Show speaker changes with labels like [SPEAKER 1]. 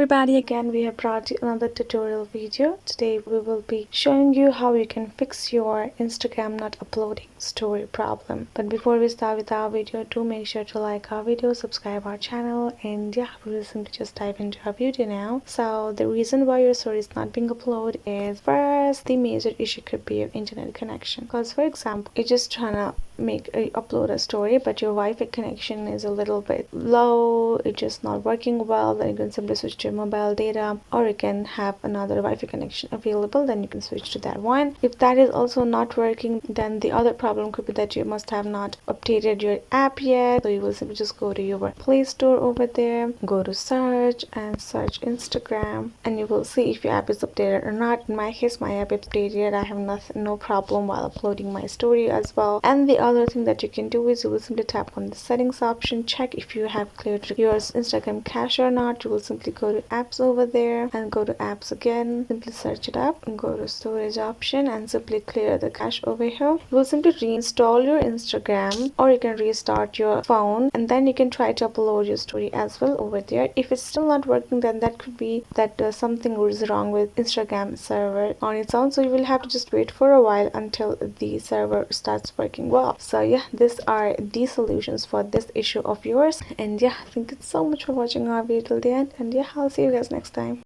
[SPEAKER 1] everybody, again we have brought you another tutorial video. Today we will be showing you how you can fix your Instagram not uploading story problem. But before we start with our video, do make sure to like our video, subscribe our channel, and yeah, we will simply just dive into our video now. So the reason why your story is not being uploaded is, first, the major issue could be your internet connection. Because for example, you're just trying to upload a story, but your Wi-Fi connection is a little bit low, it's just not working well. Then you can simply switch to your mobile data, or you can have another Wi-Fi connection available, then you can switch to that one. If that is also not working, then the other problem could be that you must have not updated your app yet. So you will simply just go to your Play Store over there, go to search and search Instagram, and you will see if your app is updated or not. In my case, my app is updated. I have no problem while uploading my story as well. And the other thing that you can do is you will simply tap on the settings option, check if you have cleared your Instagram cache or not. You will simply go to apps over there and go to apps again, simply search it up and go to storage option and simply clear the cache over here. You will simply reinstall your Instagram, or you can restart your phone, and then you can try to upload your story as well over there. If it's still not working, then that could be that something is wrong with Instagram server on its own, so you will have to just wait for a while until the server starts working well. So yeah, these are the solutions for this issue of yours. And yeah, thank you so much for watching our video till the end, and yeah, I'll see you guys next time.